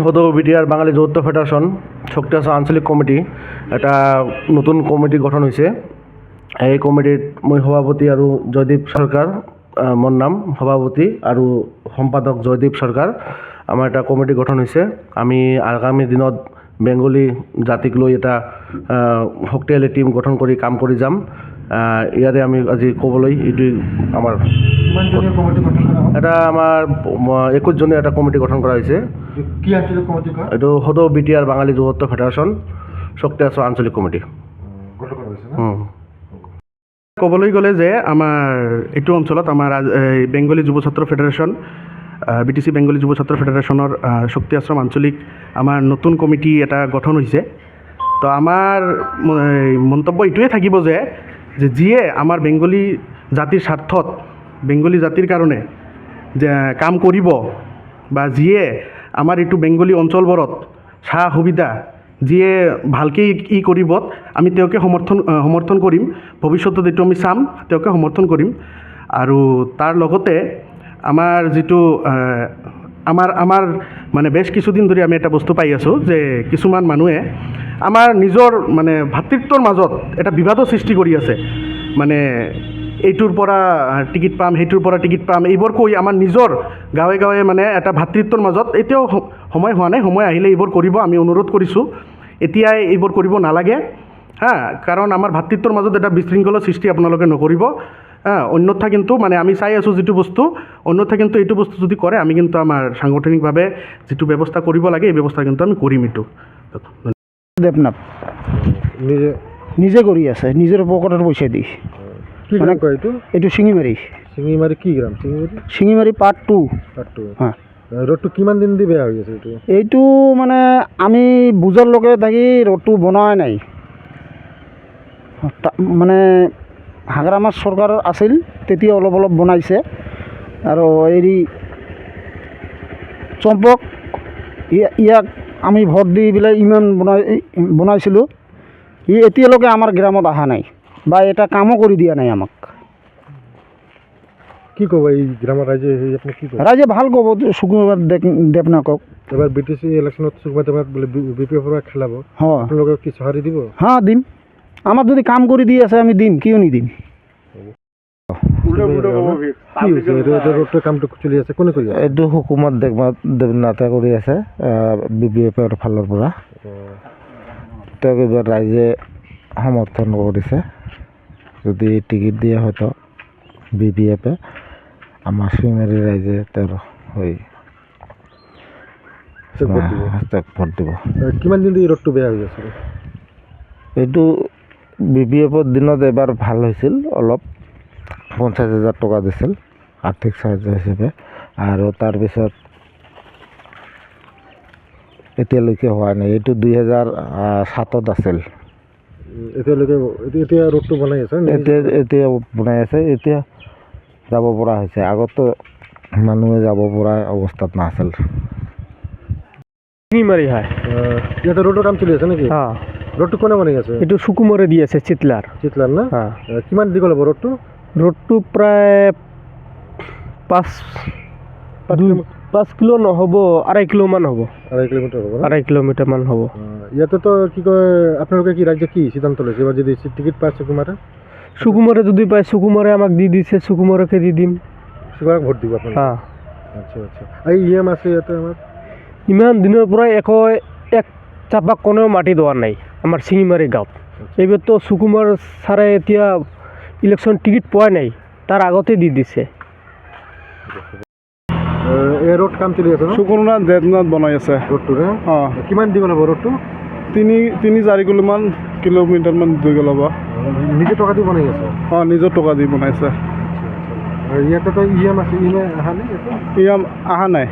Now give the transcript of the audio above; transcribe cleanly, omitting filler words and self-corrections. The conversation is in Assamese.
হদৌ বিটিআর বাঙালি যৌথ ফেডারেশন শক্তি আছে আঞ্চলিক কমিটি এটা নতুন কমিটি গঠন হৈছে। এই কমিটিত মই সভাপতি আৰু জয়দীপ সৰকাৰ মোৰ নাম সভাপতি আৰু সম্পাদক জয়দীপ সৰকাৰ। আমাৰ এটা কমিটি গঠন হৈছে। আমি আগামী দিনত বেংগলী জাতিক লৈ এটা শক্তিশালী টিম গঠন কৰি কাম কৰি যাম। ইয়াৰে আমি আজি ক'বলৈ এইটোৱে আমাৰ এটা আমাৰ 21 জনীয়া এটা কমিটি গঠন কৰা হৈছে। কি আঞ্চলিক কমিটি কয়? এইটো হদৌ বিটিআৰ বাঙালি যৌথ ফেডাৰেশন শক্তি আছে আঞ্চলিক কমিটি গঠন কৰা হৈছে না? ক'বলৈ গ'লে যে আমাৰ এইটো অঞ্চলত আমাৰ বেংগলী যুৱ ছাত্ৰ ফেডাৰেশ্যন BTC বেংগলী যুৱ ছাত্ৰ ফেডাৰেশ্যনৰ শক্তি আশ্ৰম আঞ্চলিক আমাৰ নতুন কমিটি এটা গঠন হৈছে। তো আমাৰ মন্তব্য এইটোৱে থাকিব যে যিয়ে আমাৰ বেংগলী জাতিৰ স্বাৰ্থত বেংগলী জাতিৰ কাৰণে যে কাম কৰিব বা যিয়ে আমাৰ এইটো বেংগলী অঞ্চলবোৰত সা সুবিধা যিয়ে ভালকৈ কৰিব আমি তেওঁকে সমৰ্থন কৰিম। ভৱিষ্যতত এইটো আমি চাম, তেওঁকে সমৰ্থন কৰিম। আৰু তাৰ লগতে আমাৰ যিটো আমাৰ মানে বেছ কিছুদিন ধৰি আমি এটা বস্তু পাই আছোঁ যে কিছুমান মানুহে আমাৰ নিজৰ মানে ভাতৃত্বৰ মাজত এটা বিবাদৰ সৃষ্টি কৰি আছে। মানে এইটোৰ পৰা টিকিট পাম, সেইটোৰ পৰা টিকিট পাম, এইবোৰ কৈ আমাৰ নিজৰ গাঁৱে গাঁৱে মানে এটা ভাতৃত্বৰ মাজত এতিয়াও সময় হোৱা নাই। সময় আহিলে এইবোৰ কৰিব আমি অনুৰোধ কৰিছোঁ। এতিয়াই এইবোৰ কৰিব নালাগে কাৰণ আমাৰ ভাতৃত্বৰ মাজত এটা বিশৃংখলৰ সৃষ্টি আপোনালোকে নকৰিব। অন্যথা কিন্তু মানে আমি চাই আছোঁ যিটো বস্তু, অন্যথা কিন্তু এইটো বস্তু যদি কৰে আমি কিন্তু আমাৰ সাংগঠনিকভাৱে যিটো ব্যৱস্থা কৰিব লাগে এই ব্যৱস্থা কিন্তু আমি কৰিম। এইটো দেৱনাথ নিজে কৰি আছে, নিজৰ পকেটৰ পইচা দি। কি গ্ৰাম কয় এইটো? এইটো শিঙিমাৰী কি গ্ৰাম? শিঙিমাৰী পাৰ্ট 2। ৰোডটো কিমান দিন দি বেয়া হৈ আছে? এইটো মানে আমি বুজাৰ লগে থাকি ৰোডটো বনোৱাই নাই। মানে হাগ্ৰামাৰ চৰকাৰ আছিল তেতিয়া অলপ অলপ বনাইছে। আৰু হেৰি চম্পক ইয়াক আমি ভোট দি পেলাই ইমান বনাইছিলোঁ, ই এতিয়ালৈকে আমাৰ গ্ৰামত অহা নাই বা এটা কামো কৰি দিয়া নাই আমাক। কি ক'ব এই গ্ৰামৰ ৰাইজে? আপুনি কি ক'ব? ৰাইজে ভাল ক'ব সুকুমাৰ দেৱনাথক। এবাৰ BTC ইলেকশ্যনত সুকুমাৰ দেৱনাথ বোলে BPF পৰা খেলাব, আপোনালোকে কি সঁহাৰি দিব? দিম। আমাৰ যদি কাম কৰি দি আছে আমি দিম, কিয় নিদিম। কামটো চলি আছে, কোনে কৰি আছে? এইটো সুকুমাৰ দেৱনাথে কৰি আছে BPFৰ ফালৰ পৰা। তেওঁক এইবাৰ ৰাইজে সমৰ্থন কৰিছে। যদি টিকিট দিয়ে হয়তো BPFে আমাৰ শিঙিমাৰী ৰাইজে তেওঁৰ হৈ ভোট দিব। কিমান দিন এই ৰোডটো বেয়া হৈ আছে? এইটো BPFৰ দিনত এবাৰ ভাল হৈছিল, অলপ 50,000 টকা দিছিল আৰ্থিক সাহায্য হিচাপে। আৰু তাৰপিছত এতিয়ালৈকে হোৱা নাই। এইটো 2007 আছিল। এতিয়া ৰোডটো বনাই আছে? এতিয়া বনাই আছে, এতিয়া যাব পৰা হৈছে। আগতো মানুহে যাব পৰা অৱস্থাত নাছিল। শিঙিমাৰী হয়। ইয়াতে ৰোডৰ কাম চলি আছে নেকি? ৰোডটো কোনে বনাই আছে? এইটো সুকুমাৰে দি আছে, চিতলাৰ না? কিমান দীঘল হ'ব ৰোডটো? ৰোডটো প্ৰায় 5 কিলো নহ'ব, 2.5 কিলোমান হ'ব। 2.5 কিলোমিটাৰ হ'ব? 2.5 কিলোমিটাৰমান হ'ব। ইয়াতেতো কি কয় আপোনালোকে কি ৰাজ্যে কি সিদ্ধান্ত লৈছে এবাৰ যদি টিকিট পায় সুকুমাৰে যদি পায় সুকুমাৰে আমাক দি দিছে, সুকুমাৰকে দি দিম। সুকুমাৰক ভোট দিব আপোনালোকে? আচ্ছা। এই EM আছে ইয়াতে আমাৰ? ইমান দিনৰ পৰা এক চাপাক কোনেও মাটি দেওয়া নাই আমাৰ শিঙিমাৰী গাঁৱত। এইবাৰতো সুকুমাৰ ছাৰে এতিয়া ইলেকশ্যন টিকিট পোৱা নাই, তাৰ আগতে দি দিছে। এই ৰোড কাম চলি আছে? সুকুমাৰ দেৱনাথ বনাই আছে ৰোডটো। কিমান দীঘল হ'ব ৰোডটো? 3-4 কিলোমিটাৰমান দীঘল হ'ব। নিজে টকা দি বনাই আছে? নিজৰ টকা দি বনাইছে। ইয়াতেতো EM আছে, EM অহা নাই? EM অহা নাই।